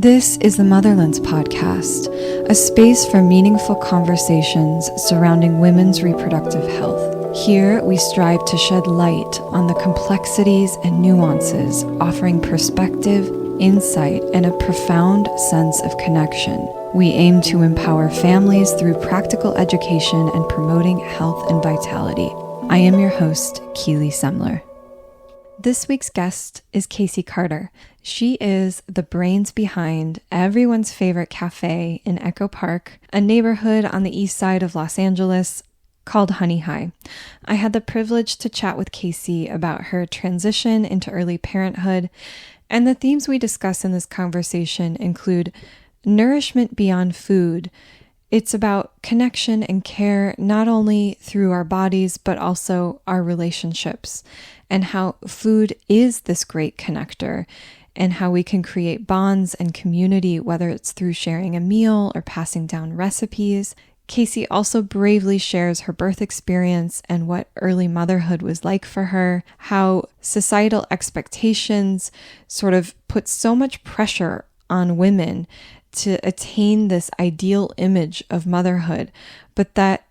This is the Motherlands podcast, a space for meaningful conversations surrounding women's reproductive health. Here, we strive to shed light on the complexities and nuances, offering perspective, insight, and a profound sense of connection. We aim to empower families through practical education and promoting health and vitality. I am your host, Kacie Carter. This week's guest is Kacie Carter. She is the brains behind everyone's favorite cafe in Echo Park, a neighborhood on the east side of Los Angeles called Honey High. I had the privilege to chat with Kacie about her transition into early parenthood, and the themes we discuss in this conversation include nourishment beyond food. It's about connection and care, not only through our bodies, but also our relationships, and how food is this great connector, and how we can create bonds and community, whether it's through sharing a meal or passing down recipes. Kacie also bravely shares her birth experience and what early motherhood was like for her, how societal expectations sort of put so much pressure on women to attain this ideal image of motherhood, but that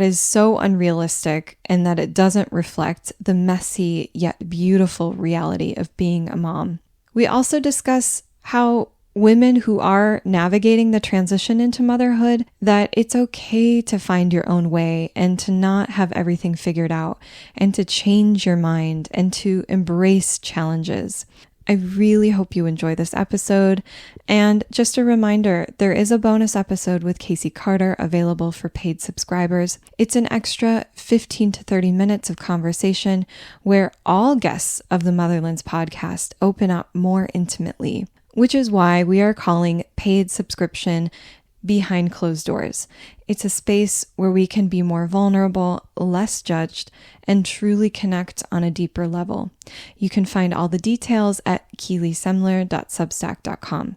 is so unrealistic and that it doesn't reflect the messy yet beautiful reality of being a mom. We also discuss how women who are navigating the transition into motherhood, that it's okay to find your own way and to not have everything figured out and to change your mind and to embrace challenges. I really hope you enjoy this episode. And just a reminder, there is a bonus episode with Kacie Carter available for paid subscribers. It's an extra 15 to 30 minutes of conversation where all guests of the Motherlands podcast open up more intimately, which is why we are calling paid subscription Behind Closed Doors. It's a space where we can be more vulnerable, less judged, and truly connect on a deeper level. You can find all the details at keelysemler.substack.com.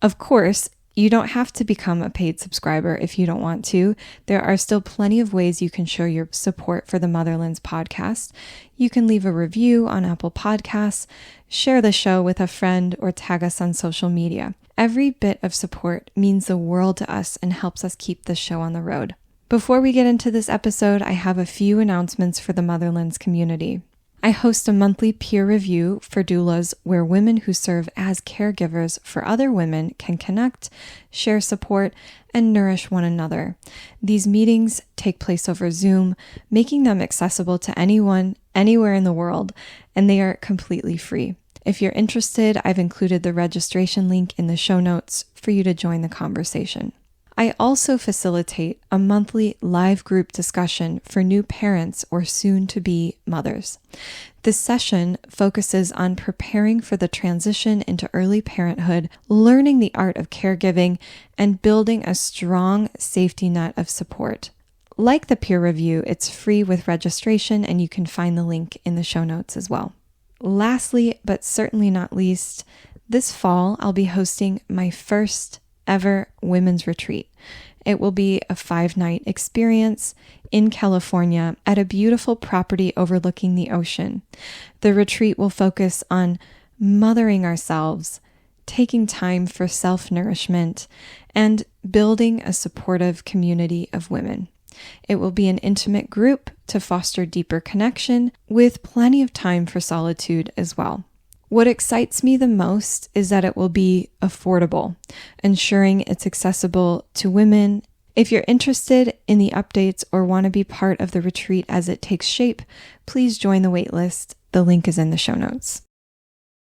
Of course, you don't have to become a paid subscriber if you don't want to. There are still plenty of ways you can show your support for the Motherlands podcast. You can leave a review on Apple Podcasts, share the show with a friend, or tag us on social media. Every bit of support means the world to us and helps us keep the show on the road. Before we get into this episode, I have a few announcements for the Motherlands community. I host a monthly peer review for doulas where women who serve as caregivers for other women can connect, share support, and nourish one another. These meetings take place over Zoom, making them accessible to anyone, anywhere in the world, and they are completely free. If you're interested, I've included the registration link in the show notes for you to join the conversation. I also facilitate a monthly live group discussion for new parents or soon-to-be mothers. This session focuses on preparing for the transition into early parenthood, learning the art of caregiving, and building a strong safety net of support. Like the peer review, it's free with registration, and you can find the link in the show notes as well. Lastly, but certainly not least, this fall I'll be hosting my first ever women's retreat. It will be a 5-night experience in California at a beautiful property overlooking the ocean. The retreat will focus on mothering ourselves, taking time for self-nourishment, and building a supportive community of women. It will be an intimate group to foster deeper connection with plenty of time for solitude as well. What excites me the most is that it will be affordable, ensuring it's accessible to women. If you're interested in the updates or want to be part of the retreat as it takes shape, please join the waitlist. The link is in the show notes.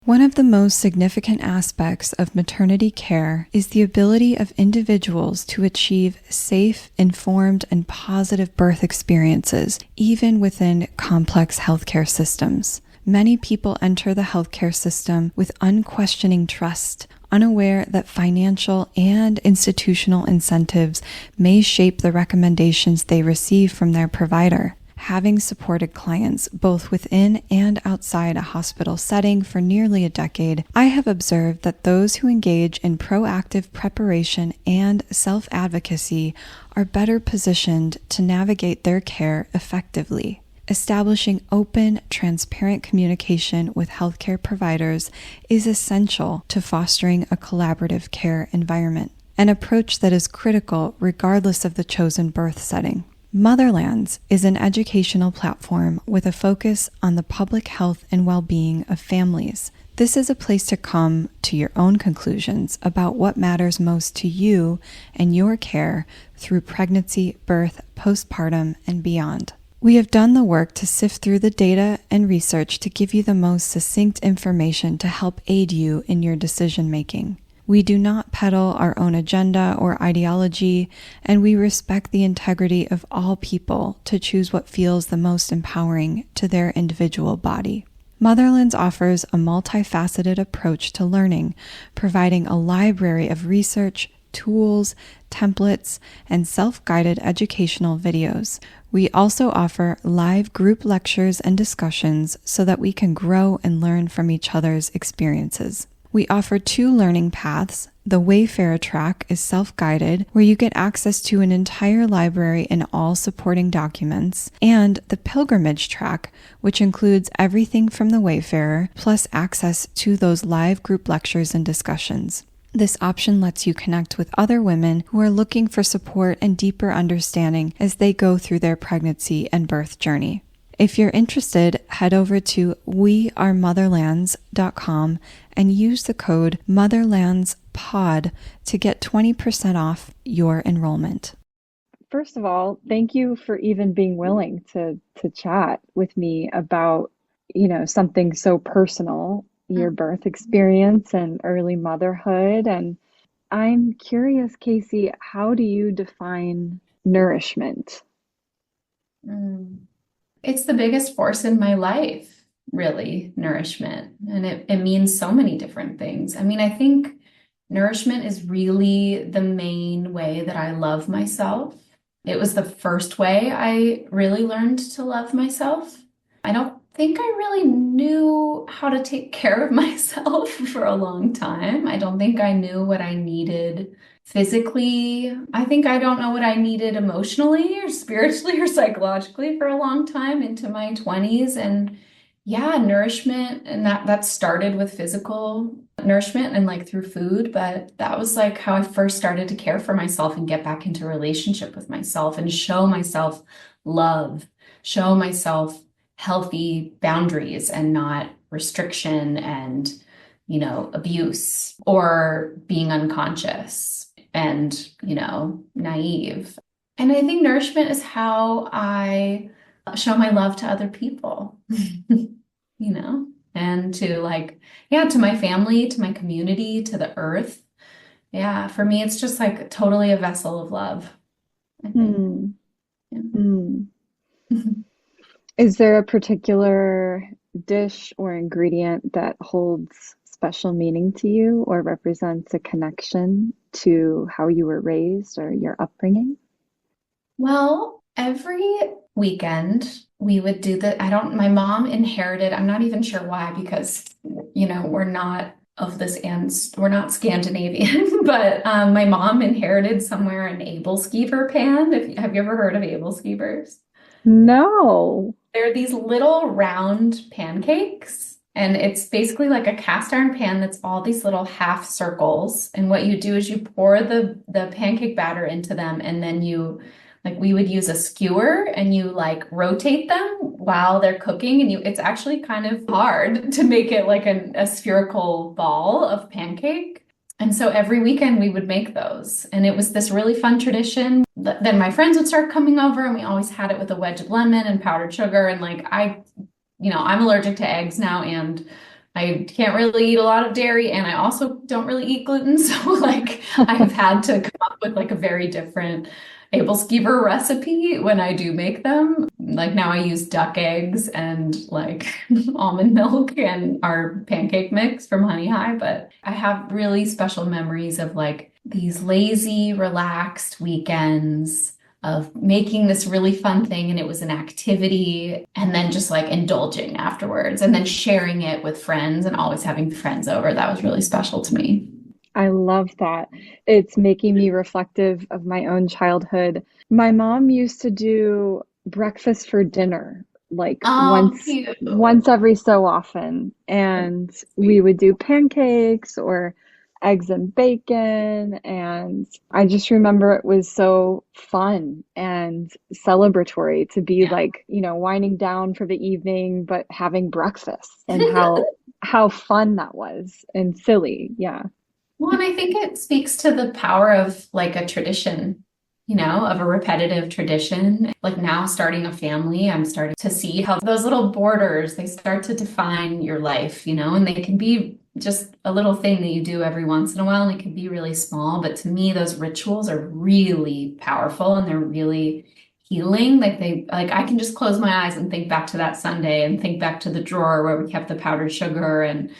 One of the most significant aspects of maternity care is the ability of individuals to achieve safe, informed, and positive birth experiences, even within complex healthcare systems. Many people enter the healthcare system with unquestioning trust, unaware that financial and institutional incentives may shape the recommendations they receive from their provider. Having supported clients both within and outside a hospital setting for nearly a decade, I have observed that those who engage in proactive preparation and self-advocacy are better positioned to navigate their care effectively. Establishing open, transparent communication with healthcare providers is essential to fostering a collaborative care environment, an approach that is critical regardless of the chosen birth setting. Motherlands is an educational platform with a focus on the public health and well-being of families. This is a place to come to your own conclusions about what matters most to you and your care through pregnancy, birth, postpartum, and beyond. We have done the work to sift through the data and research to give you the most succinct information to help aid you in your decision-making. We do not peddle our own agenda or ideology, and we respect the integrity of all people to choose what feels the most empowering to their individual body. Motherlands offers a multifaceted approach to learning, providing a library of research, tools, templates, and self-guided educational videos. We also offer live group lectures and discussions so that we can grow and learn from each other's experiences. We offer 2 learning paths. The Wayfarer track is self-guided, where you get access to an entire library and all supporting documents, and the Pilgrimage track, which includes everything from the Wayfarer, plus access to those live group lectures and discussions. This option lets you connect with other women who are looking for support and deeper understanding as they go through their pregnancy and birth journey. If you're interested, head over to wearemotherlands.com and use the code MOTHERLANDSPOD to get 20% off your enrollment. First of all, thank you for even being willing to chat with me about, something so personal, your birth experience and early motherhood. And I'm curious, Kacie, how do you define nourishment? It's the biggest force in my life, really, nourishment. And it means so many different things. I mean, I think nourishment is really the main way that I love myself. It was the first way I really learned to love myself. I don't think I really knew how to take care of myself for a long time. I don't think I knew what I needed physically. I think I don't know what I needed emotionally or spiritually or psychologically for a long time into my 20s. And yeah, nourishment, and that started with physical nourishment and like through food, but that was like how I first started to care for myself and get back into relationship with myself and show myself love, show myself healthy boundaries and not restriction and, abuse or being unconscious and, naive. And I think nourishment is how I show my love to other people, and to to my family, to my community, to the earth. Yeah, for me, it's just like totally a vessel of love, I think. Yeah. Is there a particular dish or ingredient that holds special meaning to you or represents a connection to how you were raised or your upbringing? Well, every weekend we would do my mom inherited, I'm not even sure why, because, we're not of this, and we're not Scandinavian, but my mom inherited somewhere an Abelskever pan. Have you ever heard of Abelskevers? No. They're these little round pancakes, and it's basically like a cast iron pan that's all these little half circles. And what you do is you pour the pancake batter into them, and then we would use a skewer and you rotate them while they're cooking. And it's actually kind of hard to make it like a spherical ball of pancake. And so every weekend we would make those. And it was this really fun tradition. Then my friends would start coming over, and we always had it with a wedge of lemon and powdered sugar. And I'm allergic to eggs now, and I can't really eat a lot of dairy, and I also don't really eat gluten. So I've had to come up with a very different Abelskever recipe when I do make them. Now I use duck eggs and almond milk and our pancake mix from Honey High, but I have really special memories of these lazy, relaxed weekends of making this really fun thing, and it was an activity, and then just indulging afterwards, and then sharing it with friends and always having friends over. That was really special to me. I love that. It's making me reflective of my own childhood. My mom used to do breakfast for dinner like Oh, cute. once every so often. And we would do pancakes or eggs and bacon. And I just remember it was so fun and celebratory to be Yeah. like, winding down for the evening, but having breakfast, and how fun that was and silly. Yeah. Well, and I think it speaks to the power of like a tradition, of a repetitive tradition. Like now starting a family, I'm starting to see how those little borders, they start to define your life, and they can be just a little thing that you do every once in a while, and it can be really small. But to me, those rituals are really powerful and they're really healing. Like I can just close my eyes and think back to that Sunday and think back to the drawer where we kept the powdered sugar and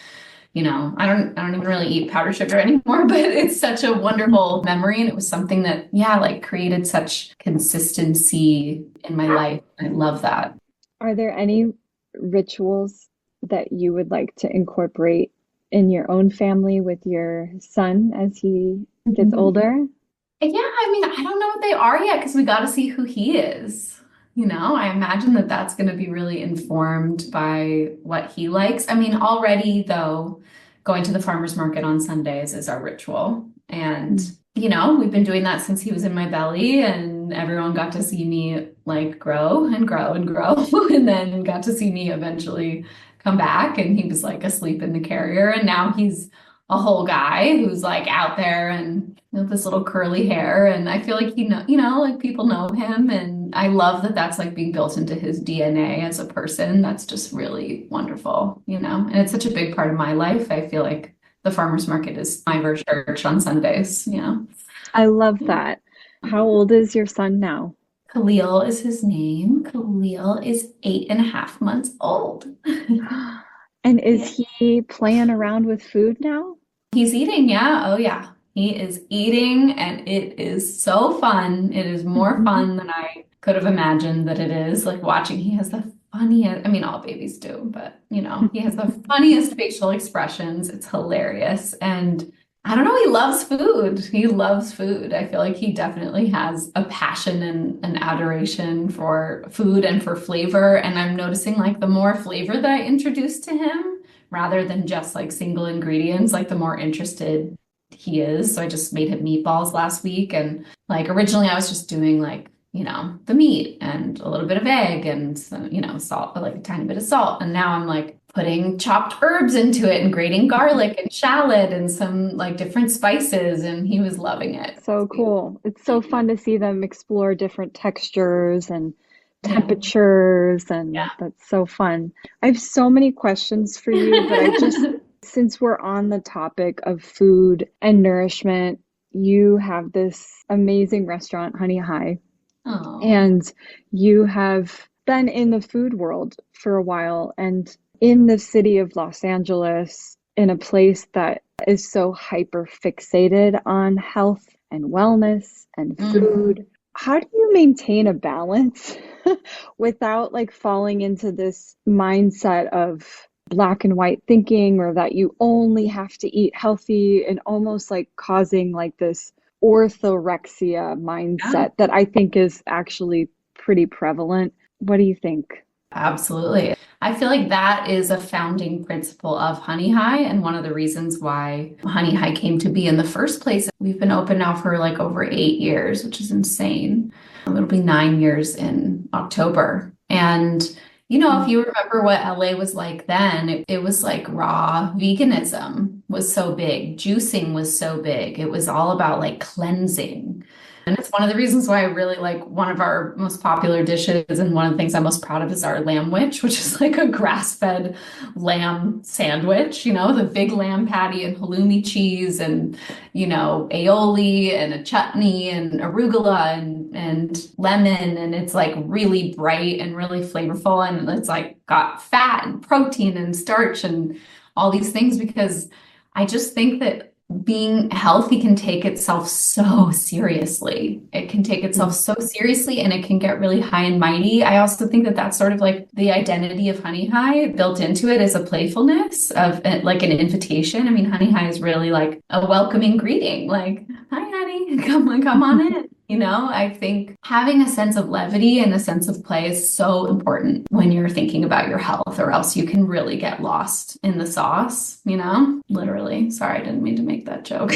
I don't even really eat powdered sugar anymore, but it's such a wonderful memory. And it was something that, yeah, like created such consistency in my life. I love that. Are there any rituals that you would like to incorporate in your own family with your son as he gets Mhm. older? Yeah, I mean, I don't know what they are yet because we got to see who he is. I imagine that that's going to be really informed by what he likes. I mean, already though, going to the farmer's market on Sundays is our ritual. And, Mm. we've been doing that since he was in my belly, and everyone got to see me like grow and grow and grow, and then got to see me eventually come back. And he was like asleep in the carrier. And now he's a whole guy who's like out there and with this little curly hair. And I feel like like people know him. And I love that that's like being built into his DNA as a person. That's just really wonderful, and it's such a big part of my life. I feel like the farmer's market is my version of church on Sundays. I love that. How old is your son now? Khalil is his name. Khalil is 8.5 months old. And is he playing around with food now? He's eating, yeah. Oh, yeah. He is eating, and it is so fun. It is more Mhm. fun than I could have imagined that it is. Like watching, he has the funniest, I mean, all babies do, but he has the funniest facial expressions. It's hilarious. And I don't know, he loves food. He loves food. I feel like he definitely has a passion and an adoration for food and for flavor. And I'm noticing like the more flavor that I introduce to him, rather than just like single ingredients, like the more interested he is. So I just made him meatballs last week. And like originally I was just doing like, the meat and a little bit of egg and some, salt, like a tiny bit of salt. And now I'm like putting chopped herbs into it and grating garlic and shallot and some like different spices. And he was loving it. So cool. It's so fun to see them explore different textures and Yeah. temperatures, and Yeah. that's so fun. I have so many questions for you, but since we're on the topic of food and nourishment, you have this amazing restaurant, Honey High, Oh, and you have been in the food world for a while and in the city of Los Angeles, in a place that is so hyper fixated on health and wellness and mm. food. How do you maintain a balance without like falling into this mindset of black and white thinking, or that you only have to eat healthy, and almost like causing like this orthorexia Yeah. mindset that I think is actually pretty prevalent? What do you think? Absolutely. I feel like that is a founding principle of Honey High, and one of the reasons why Honey High came to be in the first place. We've been open now for like over 8 years, which is insane. It'll be 9 years in October. And if you remember what LA was like then, it was like raw veganism was so big, juicing was so big. It was all about like cleansing. And it's one of the reasons why I really like one of our most popular dishes, and one of the things I'm most proud of is our lamb witch, which is like a grass-fed lamb sandwich, the big lamb patty and halloumi cheese and, aioli and a chutney and arugula and lemon. And it's like really bright and really flavorful. And it's like got fat and protein and starch and all these things, because I just think that being healthy can take itself so seriously. It can take itself so seriously, and it can get really high and mighty. I also think that that's sort of like the identity of Honey High. Built into it is a playfulness of like an invitation. I mean, Honey High is really like a welcoming greeting, like, "Hi, honey, come on in." You know, I think having a sense of levity and a sense of play is so important when you're thinking about your health, or else you can really get lost in the sauce, you know, literally. Sorry, I didn't mean to make that joke.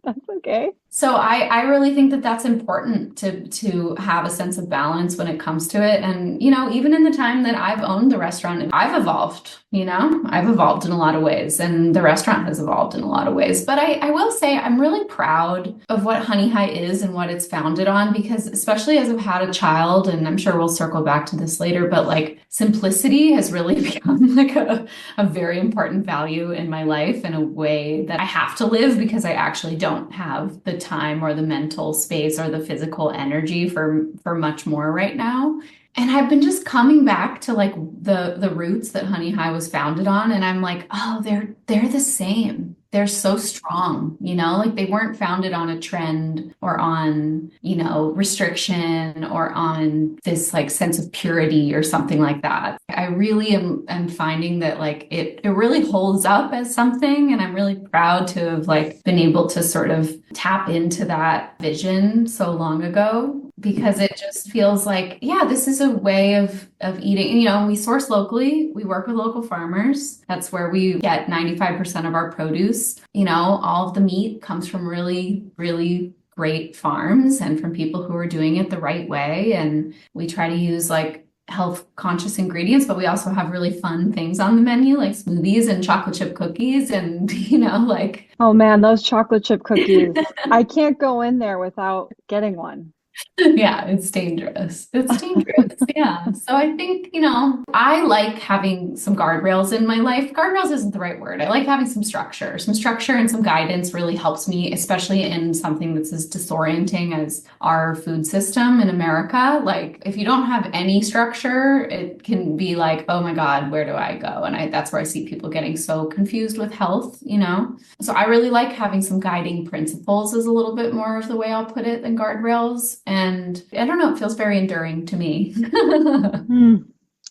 That's okay. So I really think that that's important to have a sense of balance when it comes to it. And, you know, even in the time that I've owned the restaurant, I've evolved, you know, I've evolved in a lot of ways, and the restaurant has evolved in a lot of ways. But I will say I'm really proud of what Honey High is and what it's founded on, because especially as I've had a child, and I'm sure we'll circle back to this later, but like simplicity has really become like a very important value in my life, in a way that I have to live because I actually don't have the time or the mental space or the physical energy for much more right now. And I've been just coming back to like the roots that Honey High was founded on, and I'm like, oh, they're the same. They're so strong, you know, like they weren't founded on a trend or on, you know, restriction or on this like sense of purity or something like that. I really am finding that like it really holds up as something, and I'm really proud to have like been able to sort of tap into that vision so long ago, because it just feels like, yeah, this is a way of eating. You know, we source locally, we work with local farmers. That's where we get 95% of our produce. You know, all of the meat comes from really, really great farms and from people who are doing it the right way. And we try to use like health conscious ingredients, but we also have really fun things on the menu, like smoothies and chocolate chip cookies. And, you know, like, Oh man, those chocolate chip cookies. I can't go in there without getting one. yeah, it's dangerous. It's dangerous. Yeah. So I think, you know, I like having some guardrails in my life. Guardrails isn't the right word. I like having some structure. Some structure and some guidance really helps me, especially in something that's as disorienting as our food system in America. Like, if you don't have any structure, it can be like, oh my God, where do I go? And that's where I see people getting so confused with health, you know? So I really like having some guiding principles, is a little bit more of the way I'll put it, than guardrails. And I don't know, it feels very enduring to me.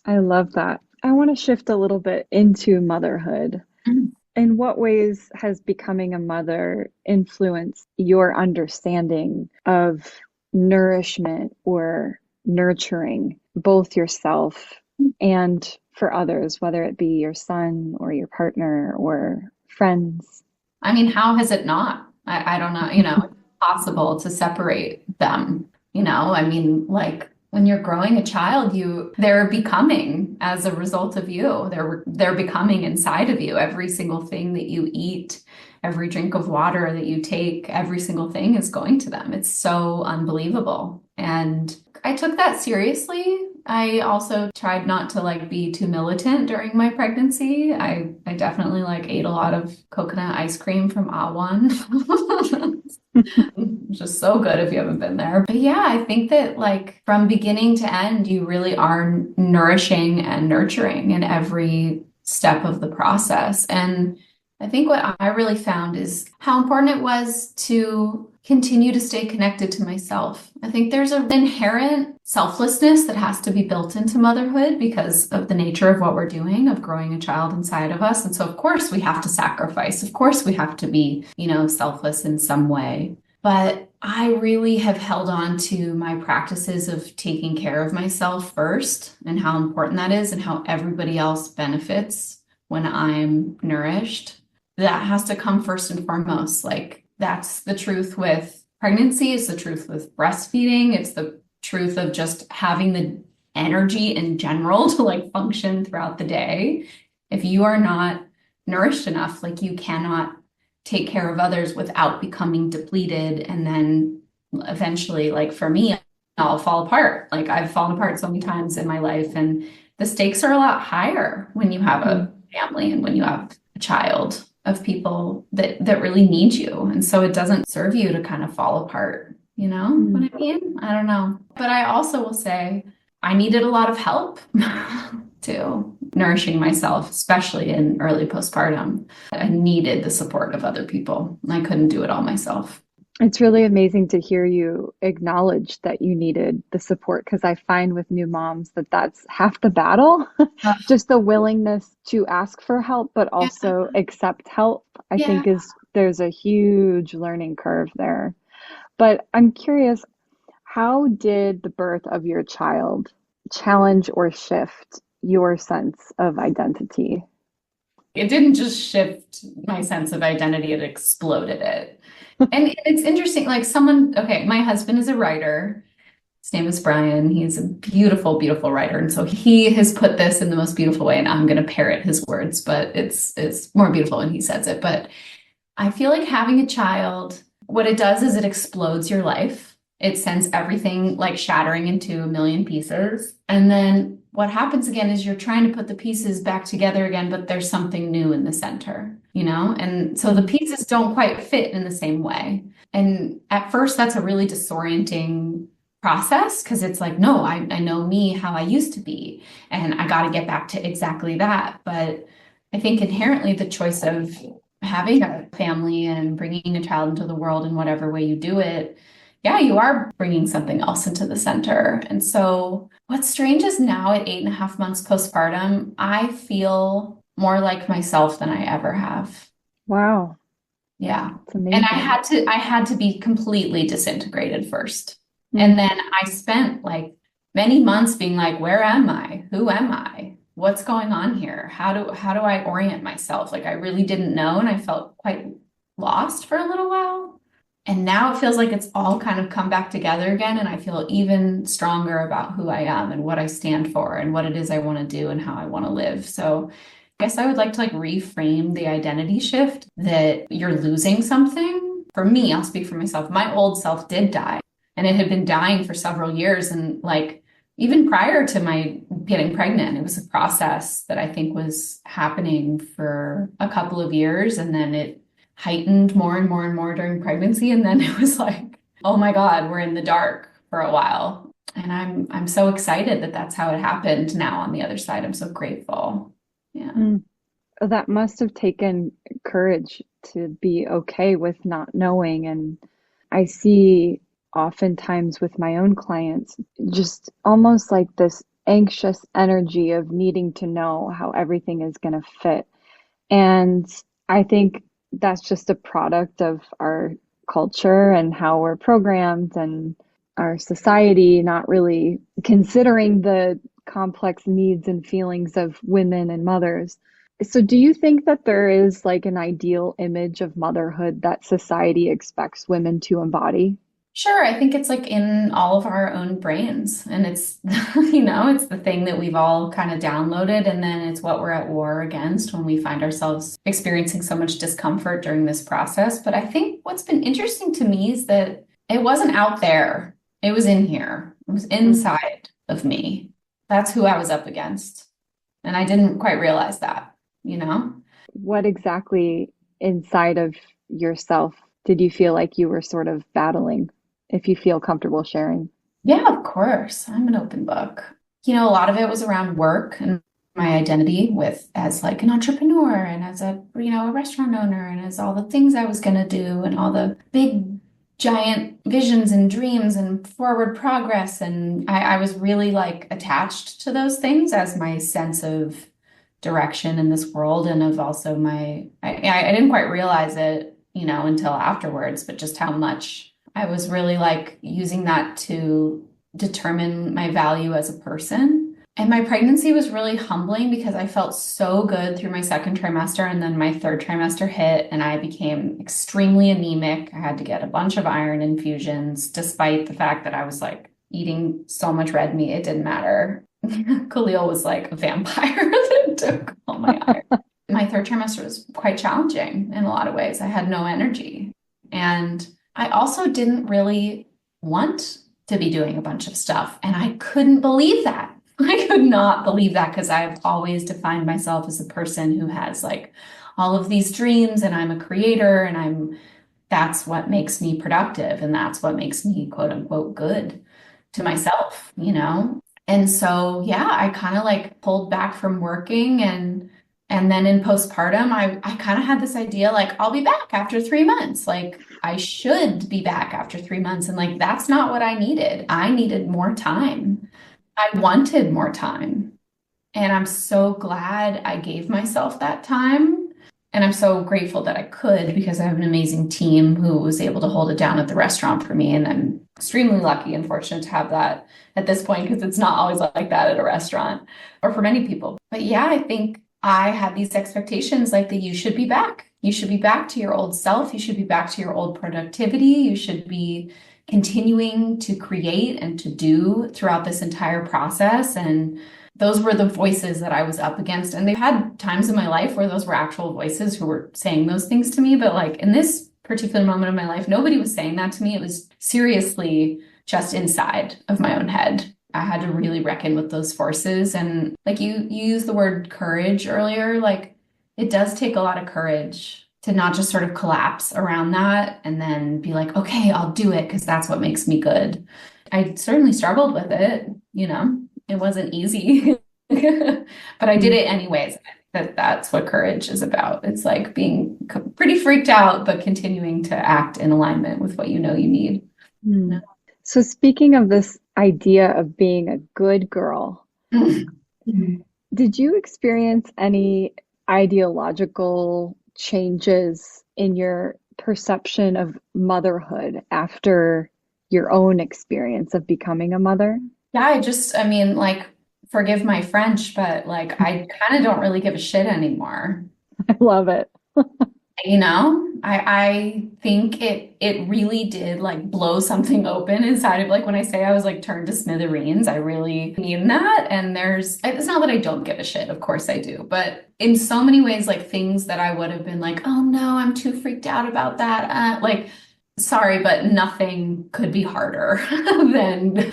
I love that. I want to shift a little bit into motherhood. In what ways has becoming a mother influenced your understanding of nourishment or nurturing both yourself and for others, whether it be your son or your partner or friends? I mean, how has it not? I don't know, you know, it's possible to separate them, you know? I mean, like when you're growing a child, they're becoming as a result of you. They're becoming inside of you. Every single thing that you eat, every drink of water that you take, every single thing is going to them. It's so unbelievable. And I took that seriously. I also tried not to like be too militant during my pregnancy. I definitely like ate a lot of coconut ice cream from Awan. Just so good if you haven't been there. But yeah, I think that like from beginning to end, you really are nourishing and nurturing in every step of the process. And I think what I really found is how important it was to continue to stay connected to myself. I think there's an inherent selflessness that has to be built into motherhood because of the nature of what we're doing, of growing a child inside of us. And so, of course, we have to sacrifice. Of course, we have to be, you know, selfless in some way. But I really have held on to my practices of taking care of myself first, and how important that is, and how everybody else benefits when I'm nourished. That has to come first and foremost. Like, that's the truth with pregnancy. It's the truth with breastfeeding. It's the truth of just having the energy in general to like function throughout the day. If you are not nourished enough, like you cannot take care of others without becoming depleted. And then eventually, like for me, I'll fall apart. Like I've fallen apart so many times in my life, and the stakes are a lot higher when you have a family and when you have a child of people that really need you. And so it doesn't serve you to kind of fall apart. You know what I mean? I don't know. But I also will say I needed a lot of help too, nourishing myself, especially in early postpartum. I needed the support of other people. I couldn't do it all myself. It's really amazing to hear you acknowledge that you needed the support, because I find with new moms that that's half the battle. Just the willingness to ask for help, but also accept help, I think there's a huge learning curve there. But I'm curious, how did the birth of your child challenge or shift your sense of identity? It didn't just shift my sense of identity, it exploded it. And it's interesting, like okay, my husband is a writer. His name is Brian. He's a beautiful, beautiful writer. And so he has put this in the most beautiful way. And I'm going to parrot his words, but it's more beautiful when he says it. But I feel like having a child, what it does is it explodes your life. It sends everything like shattering into a million pieces. And then what happens again is you're trying to put the pieces back together again, but there's something new in the center, you know? And so the pieces don't quite fit in the same way. And at first, that's a really disorienting process because it's like, no, I know me, how I used to be, and I got to get back to exactly that. But I think inherently the choice of having a family and bringing a child into the world in whatever way you do it, yeah, you are bringing something else into the center. And so what's strange is now at 8.5 months postpartum, I feel more like myself than I ever have. Wow, Yeah. it's And amazing. I had to be completely disintegrated first. And then I spent like many months being like, where am I? Who am I? What's going on here? How do I orient myself? Like I really didn't know, and I felt quite lost for a little while. And now it feels like it's all kind of come back together again, and I feel even stronger about who I am and what I stand for and what it is I want to do and how I want to live. So I guess I would like to like reframe the identity shift that you're losing something. For me, I'll speak for myself. My old self did die, and it had been dying for several years. And like even prior to my getting pregnant, it was a process that I think was happening for a couple of years. And then it heightened more and more and more during pregnancy. And then it was like, oh my God, we're in the dark for a while. And I'm so excited that that's how it happened now on the other side. I'm so grateful. Yeah. That must have taken courage to be okay with not knowing. And I see oftentimes with my own clients, just almost like this anxious energy of needing to know how everything is going to fit. And I think that's just a product of our culture and how we're programmed and our society not really considering the complex needs and feelings of women and mothers. So, do you think that there is like an ideal image of motherhood that society expects women to embody? Sure, I think it's like in all of our own brains. And it's, you know, it's the thing that we've all kind of downloaded. And then it's what we're at war against when we find ourselves experiencing so much discomfort during this process. But I think what's been interesting to me is that it wasn't out there, it was in here, it was inside of me. That's who I was up against. And I didn't quite realize that, you know? What exactly inside of yourself did you feel like you were sort of battling, if you feel comfortable sharing? Yeah, of course. I'm an open book. You know, a lot of it was around work and my identity with as like an entrepreneur and as a, you know, a restaurant owner and as all the things I was going to do and all the big giant visions and dreams and forward progress. And I was really like attached to those things as my sense of direction in this world and of also I didn't quite realize it, you know, until afterwards, but just how much I was really like using that to determine my value as a person. And my pregnancy was really humbling because I felt so good through my second trimester. And then my third trimester hit and I became extremely anemic. I had to get a bunch of iron infusions, despite the fact that I was like eating so much red meat. It didn't matter. Khalil was like a vampire that took all my iron. My third trimester was quite challenging in a lot of ways. I had no energy. And I also didn't really want to be doing a bunch of stuff. And I couldn't believe that. I could not believe that because I've always defined myself as a person who has like all of these dreams and I'm a creator and that's what makes me productive and that's what makes me quote unquote good to myself, you know? And so, yeah, I kind of like pulled back from working and then in postpartum, I kind of had this idea like, I'll be back after 3 months. Like, I should be back after 3 months. And like, that's not what I needed. I needed more time. I wanted more time. And I'm so glad I gave myself that time. And I'm so grateful that I could because I have an amazing team who was able to hold it down at the restaurant for me. And I'm extremely lucky and fortunate to have that at this point because it's not always like that at a restaurant or for many people. But yeah, I think I had these expectations like that you should be back. You should be back to your old self. You should be back to your old productivity. You should be continuing to create and to do throughout this entire process. And those were the voices that I was up against. And they've had times in my life where those were actual voices who were saying those things to me. But like in this particular moment of my life, nobody was saying that to me. It was seriously just inside of my own head. I had to really reckon with those forces. And like you used the word courage earlier, like it does take a lot of courage to not just sort of collapse around that and then be like, okay, I'll do it because that's what makes me good. I certainly struggled with it, you know. It wasn't easy, but I did it anyways. That's what courage is about. It's like being pretty freaked out, but continuing to act in alignment with what you know you need. Mm. So speaking of this idea of being a good girl, did you experience any ideological changes in your perception of motherhood after your own experience of becoming a mother? Yeah, I mean, like, forgive my French, but like, I kind of don't really give a shit anymore. I love it. You know, I think it really did like blow something open inside of like when I say I was like turned to smithereens, I really mean that. And it's not that I don't give a shit, of course I do, but in so many ways, like things that I would have been like, oh no, I'm too freaked out about that. Like, sorry, but nothing could be harder than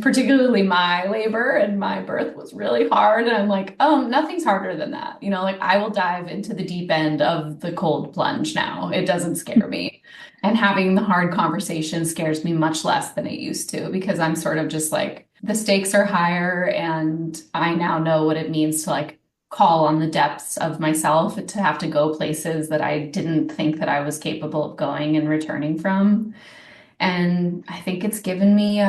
particularly my labor and my birth was really hard. And I'm like, nothing's harder than that. You know, like I will dive into the deep end of the cold plunge now. It doesn't scare me. And having the hard conversation scares me much less than it used to because I'm sort of just like, the stakes are higher and I now know what it means to like call on the depths of myself to have to go places that I didn't think that I was capable of going and returning from. And I think it's given me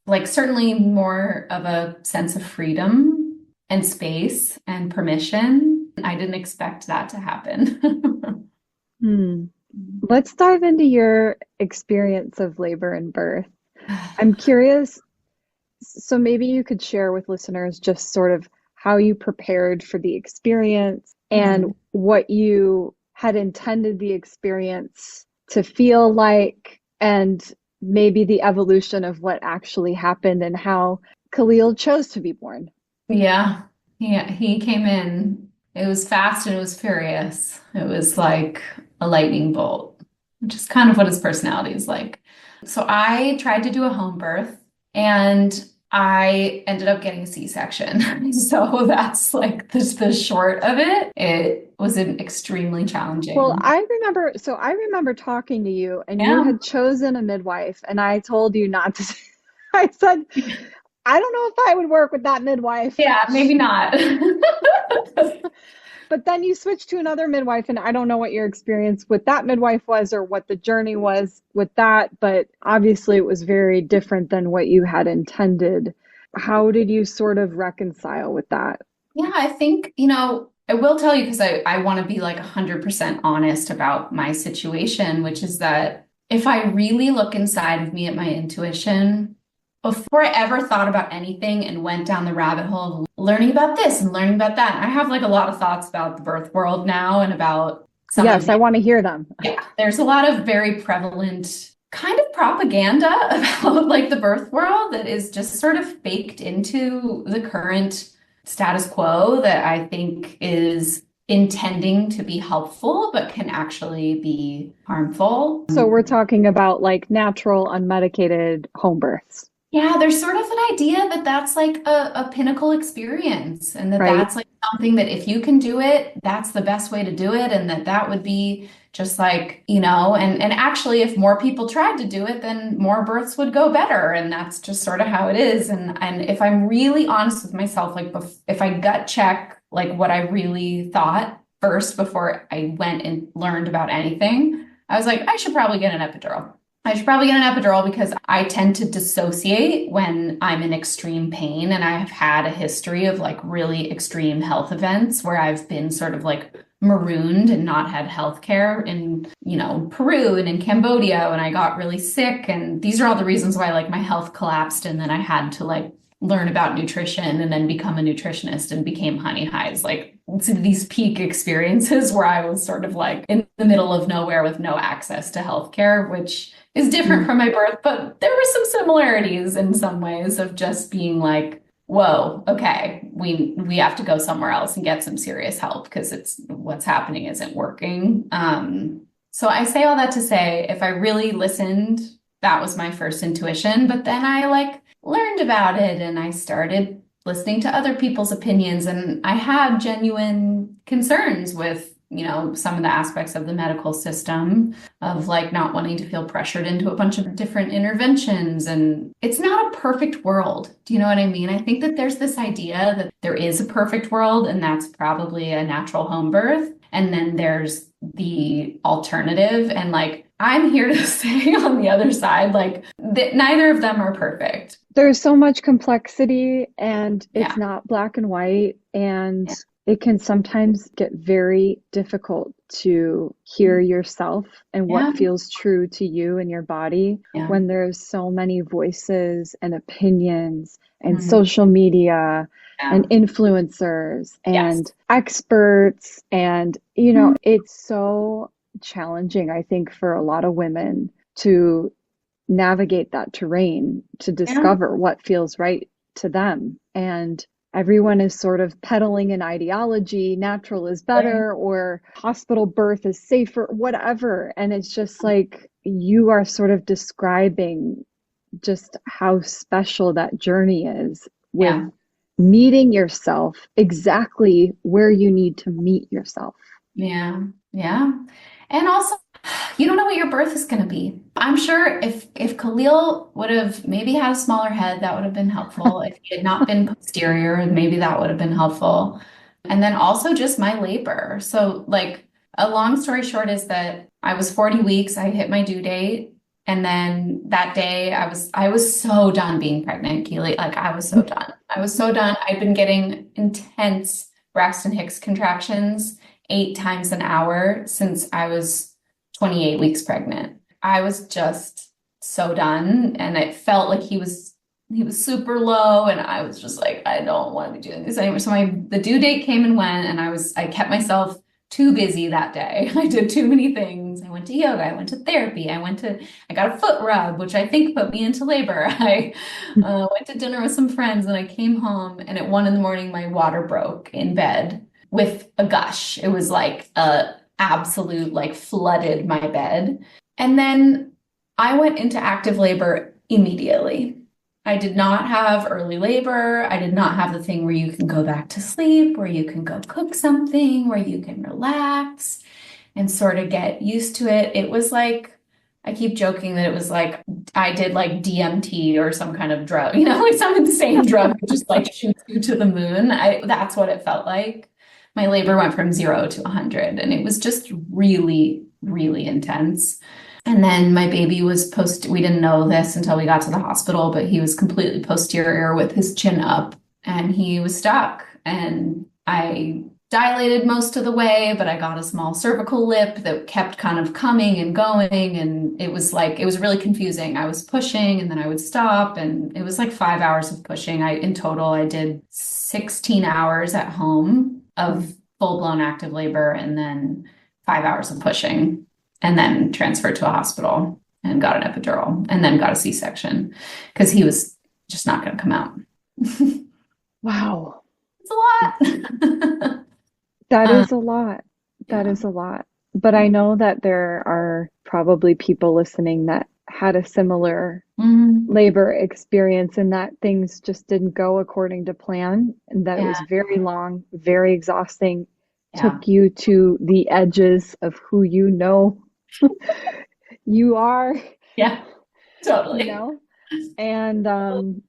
like certainly more of a sense of freedom and space and permission. I didn't expect that to happen. Let's dive into your experience of labor and birth. I'm curious, so maybe you could share with listeners just sort of how you prepared for the experience and what you had intended the experience to feel like, and maybe the evolution of what actually happened and how Khalil chose to be born. Yeah, he came in. It was fast and it was furious. It was like a lightning bolt, which is kind of what his personality is like. So I tried to do a home birth and I ended up getting a C-section. So that's like the short of it. It was an extremely challenging. Well, I remember talking to you and you had chosen a midwife and I told you not to. I said, I don't know if I would work with that midwife. Yeah, maybe not. But then you switched to another midwife, and I don't know what your experience with that midwife was or what the journey was with that, but obviously it was very different than what you had intended. How did you sort of reconcile with that? Yeah, I think, I will tell you because I want to be like 100% honest about my situation, which is that if I really look inside of me at my intuition, before I ever thought about anything and went down the rabbit hole of learning about this and learning about that, I have like a lot of thoughts about the birth world now and about some Yes, I want to hear them. Yeah, there's a lot of very prevalent kind of propaganda about like the birth world that is just sort of baked into the current status quo that I think is intending to be helpful, but can actually be harmful. So we're talking about like natural, unmedicated home births. Yeah, there's sort of an idea that that's like a pinnacle experience and that that's like something that if you can do it, that's the best way to do it. And that would be just like, and actually if more people tried to do it, then more births would go better. And that's just sort of how it is. And if I'm really honest with myself, like if I gut check like what I really thought first before I went and learned about anything, I was like, I should probably get an epidural. I should probably get an epidural because I tend to dissociate when I'm in extreme pain. And I have had a history of like really extreme health events where I've been sort of like marooned and not had healthcare in, Peru and in Cambodia, and I got really sick. And these are all the reasons why like my health collapsed. And then I had to like learn about nutrition and then become a nutritionist and became Honey Highs, like these peak experiences where I was sort of like in the middle of nowhere with no access to healthcare, which is different from my birth, but there were some similarities in some ways of just being like, whoa, okay, we have to go somewhere else and get some serious help because it's what's happening isn't working. So I say all that to say, if I really listened, that was my first intuition, but then I like learned about it and I started listening to other people's opinions, and I had genuine concerns with some of the aspects of the medical system of like not wanting to feel pressured into a bunch of different interventions. And it's not a perfect world. Do you know what I mean? I think that there's this idea that there is a perfect world and that's probably a natural home birth. And then there's the alternative. And like, I'm here to say on the other side, like that neither of them are perfect. There's so much complexity and it's not black and white. And it can sometimes get very difficult to hear yourself and what feels true to you and your body when there's so many voices and opinions and social media and influencers and experts. And, it's so challenging, I think, for a lot of women to navigate that terrain, to discover what feels right to them. And everyone is sort of peddling an ideology, natural is better, or hospital birth is safer, whatever. And it's just like, you are sort of describing just how special that journey is with meeting yourself exactly where you need to meet yourself. Yeah. Yeah. And also, you don't know what your birth is going to be. I'm sure if Khalil would have maybe had a smaller head, that would have been helpful. If he had not been posterior, maybe that would have been helpful. And then also just my labor. So like a long story short is that I was 40 weeks. I hit my due date. And then that day I was so done being pregnant, Keely. Like I was so done. I was so done. I'd been getting intense Braxton Hicks contractions 8 times an hour since I was 28 weeks pregnant. I was just so done. And it felt like he was super low. And I was just like, I don't want to be doing this anymore. So the due date came and went, and I kept myself too busy that day. I did too many things. I went to yoga. I went to therapy. I got a foot rub, which I think put me into labor. I went to dinner with some friends, and I came home, and at 1 a.m, my water broke in bed with a gush. It was like a absolute, like, flooded my bed. And then I went into active labor immediately. I did not have early labor. I did not have the thing where you can go back to sleep, where you can go cook something, where you can relax and sort of get used to it. It was like, I keep joking that it was like I did like DMT or some kind of drug, like some insane drug that just like shoots you to the moon. That's what it felt like. My labor went from 0 to 100, and it was just really, really intense. And then my baby was we didn't know this until we got to the hospital, but he was completely posterior with his chin up, and he was stuck. And I dilated most of the way, but I got a small cervical lip that kept kind of coming and going. And it was really confusing. I was pushing and then I would stop. And it was like 5 hours of pushing. In total, I did 16 hours at home of full-blown active labor, and then 5 hours of pushing, and then transferred to a hospital and got an epidural, and then got a C-section because he was just not going to come out. Wow. It's a lot. That is a lot. That is a lot. But I know that there are probably people listening that had a similar labor experience, and that things just didn't go according to plan, and that it was very long, very exhausting, took you to the edges of who you are. Yeah, totally. And and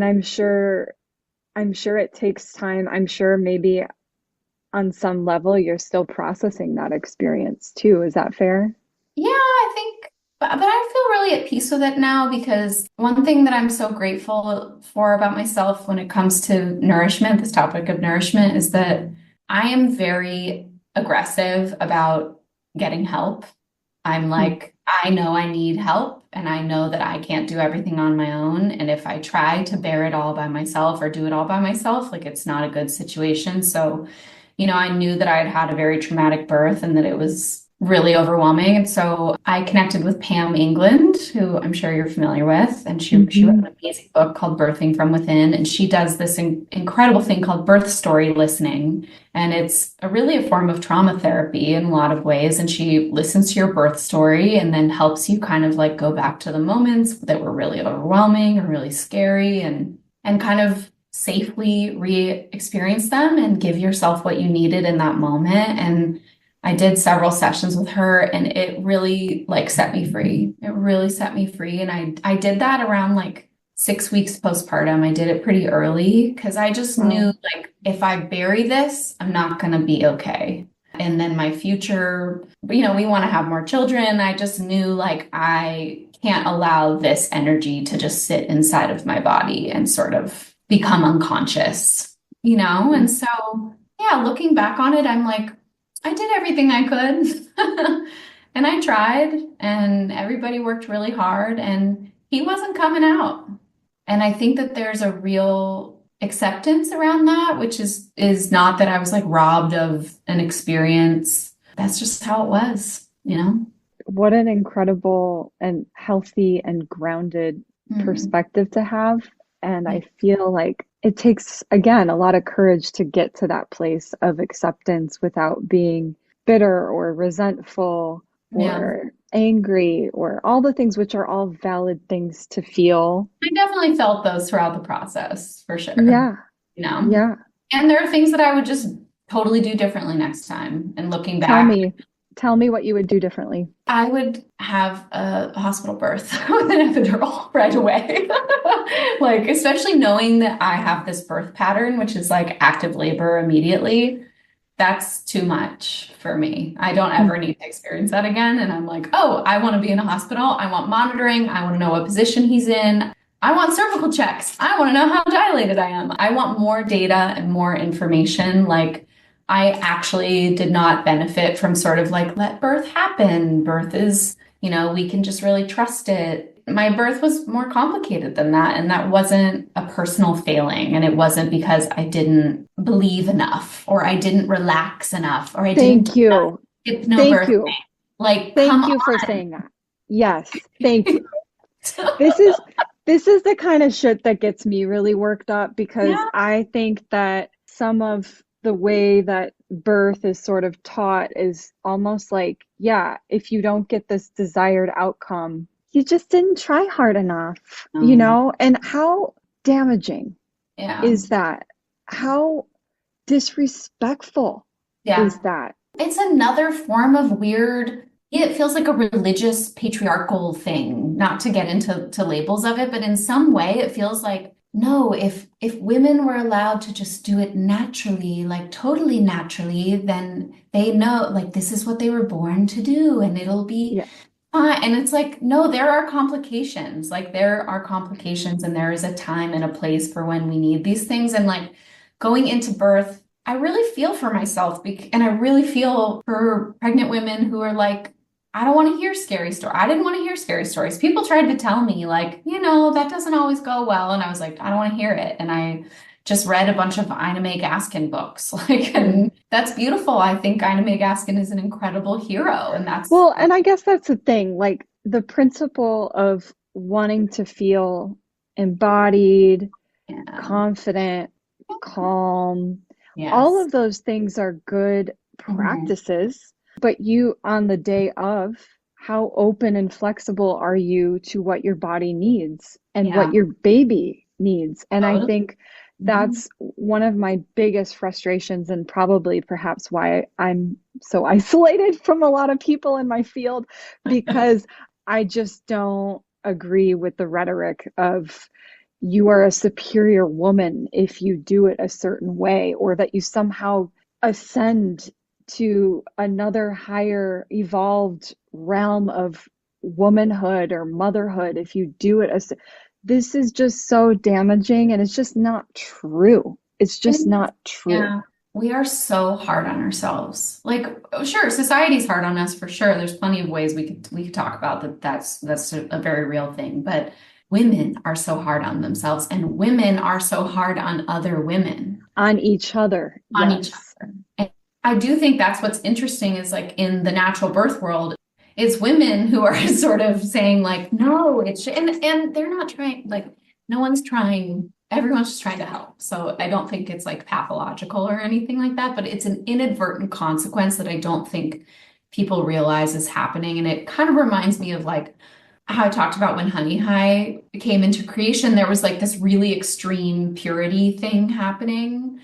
I'm sure it takes time. I'm sure maybe on some level you're still processing that experience too. Is that fair? Yeah, I think, but I feel really at peace with it now, because one thing that I'm so grateful for about myself when it comes to nourishment, this topic of nourishment, is that I am very aggressive about getting help. I'm like, I know I need help and I know that I can't do everything on my own. And if I try to bear it all by myself or do it all by myself, like it's not a good situation. So, I knew that I had had a very traumatic birth and that it was really overwhelming. And so I connected with Pam England, who I'm sure you're familiar with. And she wrote an amazing book called Birthing from Within. And she does this incredible thing called birth story listening. And it's really a form of trauma therapy in a lot of ways. And she listens to your birth story and then helps you kind of like go back to the moments that were really overwhelming or really scary and kind of safely re-experience them and give yourself what you needed in that moment. And I did several sessions with her and it really like set me free. It really set me free. And I did that around like 6 weeks postpartum. I did it pretty early because I just knew like if I bury this, I'm not going to be okay. And then my future, we want to have more children. I just knew like I can't allow this energy to just sit inside of my body and sort of become unconscious, And so, yeah, looking back on it, I'm like, I did everything I could and I tried and everybody worked really hard and he wasn't coming out. And I think that there's a real acceptance around that, which is not that I was like robbed of an experience. That's just how it was, What an incredible and healthy and grounded perspective to have. And I feel like it takes, again, a lot of courage to get to that place of acceptance without being bitter or resentful or angry or all the things which are all valid things to feel. I definitely felt those throughout the process, for sure. Yeah. Yeah. And there are things that I would just totally do differently next time. And looking back, Tell me what you would do differently. I would have a hospital birth with an epidural right away. Like, especially knowing that I have this birth pattern, which is like active labor immediately. That's too much for me. I don't ever need to experience that again. And I'm like, oh, I want to be in a hospital. I want monitoring. I want to know what position he's in. I want cervical checks. I want to know how dilated I am. I want more data and more information. Like, I actually did not benefit from sort of like, let birth happen. Birth is, we can just really trust it. My birth was more complicated than that. And that wasn't a personal failing. And it wasn't because I didn't believe enough or I didn't relax enough or I didn't hypnobirthing. Thank you. Like, thank you for saying that. Yes. Thank you. This is the kind of shit that gets me really worked up because I think that some of the way that birth is sort of taught is almost like, if you don't get this desired outcome, you just didn't try hard enough, and how damaging is that? How disrespectful is that? It's another form of weird, it feels like a religious patriarchal thing, not to get into labels of it, but in some way it feels like, no, if women were allowed to just do it naturally, like totally naturally, then they know like this is what they were born to do and it'll be fine. And it's like, no, there are complications. Like there are complications and there is a time and a place for when we need these things. And like going into birth, I really feel for myself and I really feel for pregnant women who are like, I don't want to hear scary stories. I didn't want to hear scary stories. People tried to tell me like, that doesn't always go well. And I was like, I don't want to hear it. And I just read a bunch of Ina May Gaskin books. And that's beautiful. I think Ina May Gaskin is an incredible hero. And and I guess that's the thing, like the principle of wanting to feel embodied, confident, calm. All of those things are good practices. But you, on the day of, how open and flexible are you to what your body needs and what your baby needs? And I think that's one of my biggest frustrations and probably perhaps why I'm so isolated from a lot of people in my field, because I just don't agree with the rhetoric of you are a superior woman if you do it a certain way, or that you somehow ascend to another higher evolved realm of womanhood or motherhood if you do it as this is just so damaging, and it's just not true. It's just not true. we are so hard on ourselves. Like, sure, society's hard on us for sure. There's plenty of ways we could talk about that. That's a very real thing. But women are so hard on themselves, and women are so hard on other women, On each other. on each Yes. other. And I do think that's what's interesting is like in the natural birth world, it's women who are sort of saying like, no, and they're not trying, like, no one's trying, everyone's just trying to help. So I don't think it's like pathological or anything like that, but it's an inadvertent consequence that I don't think people realize is happening. And it kind of reminds me of like how I talked about when Honey High came into creation, there was like this really extreme purity thing happening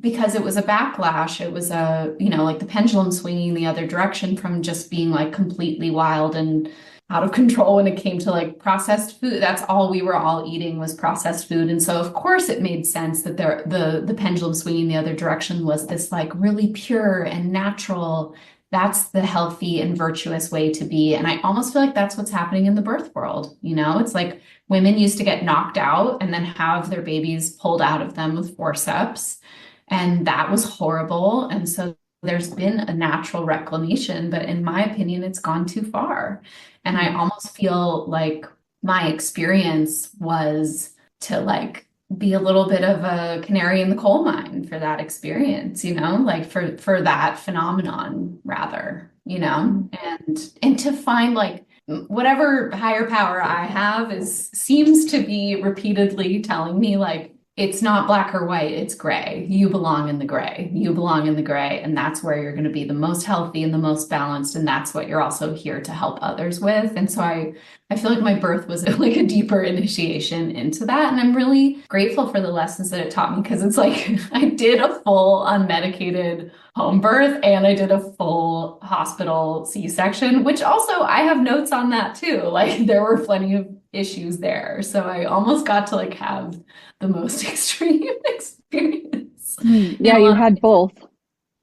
because it was a backlash. It was like the pendulum swinging the other direction from just being like completely wild and out of control when it came to like processed food. That's all we were all eating was processed food. And so of course it made sense that the pendulum swinging the other direction was this like really pure and natural. That's the healthy and virtuous way to be. And I almost feel like that's what's happening in the birth world. It's like women used to get knocked out and then have their babies pulled out of them with forceps. And that was horrible. And so there's been a natural reclamation, but in my opinion, it's gone too far. And I almost feel like my experience was to like be a little bit of a canary in the coal mine for that experience, like for that phenomenon rather, and to find like whatever higher power I have seems to be repeatedly telling me like, it's not black or white, it's gray. You belong in the gray. You belong in the gray. And that's where you're going to be the most healthy and the most balanced. And that's what you're also here to help others with. And so I feel like my birth was like a deeper initiation into that. And I'm really grateful for the lessons that it taught me because it's like I did a full unmedicated home birth and I did a full hospital C-section, which also I have notes on that too. Like there were plenty of issues there. So I almost got to like have the most extreme experience. Yeah, you had both.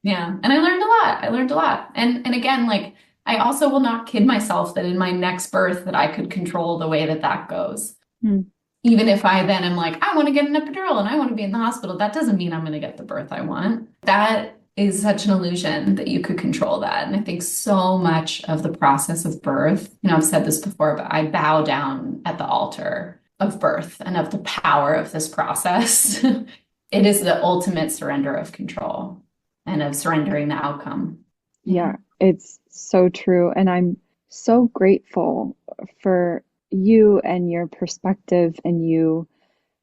Yeah. And I learned a lot. And again, like I also will not kid myself that in my next birth that I could control the way that goes. Even if I then am like, I want to get an epidural and I want to be in the hospital, that doesn't mean I'm going to get the birth I want. That is such an illusion that you could control that. And I think so much of the process of birth, I've said this before, but I bow down at the altar of birth and of the power of this process. It is the ultimate surrender of control and of surrendering the outcome. Yeah, it's so true. And I'm so grateful for you and your perspective and you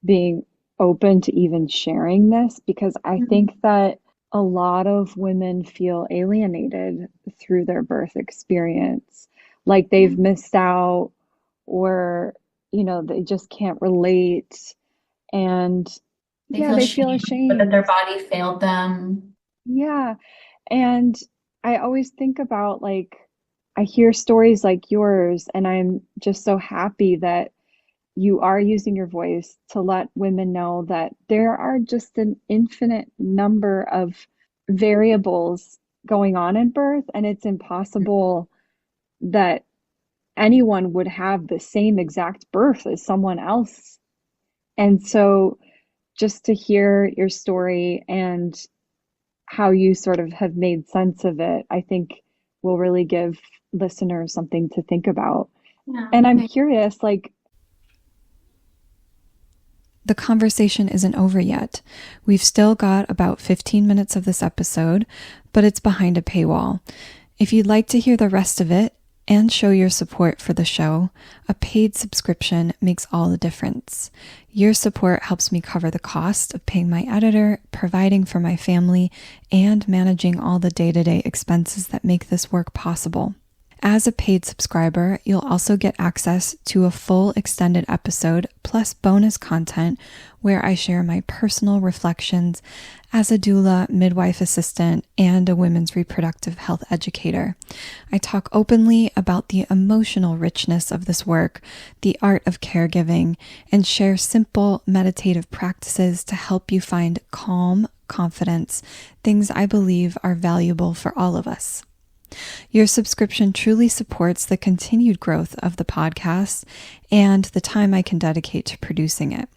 being open to even sharing this because I think that a lot of women feel alienated through their birth experience, like they've missed out or, they just can't relate. And they feel ashamed that their body failed them. Yeah. And I always think about like, I hear stories like yours, and I'm just so happy that you are using your voice to let women know that there are just an infinite number of variables going on in birth, and it's impossible that anyone would have the same exact birth as someone else. And so just to hear your story and how you sort of have made sense of it, I think will really give listeners something to think about. Yeah, and I'm curious, like, the conversation isn't over yet. We've still got about 15 minutes of this episode, but it's behind a paywall. If you'd like to hear the rest of it and show your support for the show, a paid subscription makes all the difference. Your support helps me cover the cost of paying my editor, providing for my family, and managing all the day-to-day expenses that make this work possible. As a paid subscriber, you'll also get access to a full extended episode plus bonus content where I share my personal reflections as a doula, midwife assistant, and a women's reproductive health educator. I talk openly about the emotional richness of this work, the art of caregiving, and share simple meditative practices to help you find calm, confidence, things I believe are valuable for all of us. Your subscription truly supports the continued growth of the podcast and the time I can dedicate to producing it.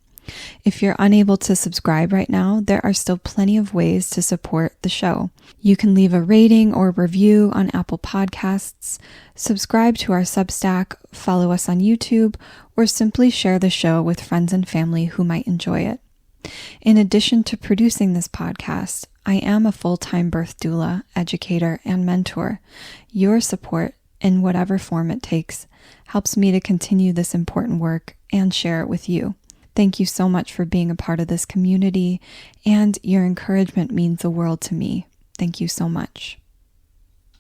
If you're unable to subscribe right now, there are still plenty of ways to support the show. You can leave a rating or review on Apple Podcasts, subscribe to our Substack, follow us on YouTube, or simply share the show with friends and family who might enjoy it. In addition to producing this podcast, I am a full-time birth doula, educator, and mentor. Your support, in whatever form it takes, helps me to continue this important work and share it with you. Thank you so much for being a part of this community, and your encouragement means the world to me. Thank you so much.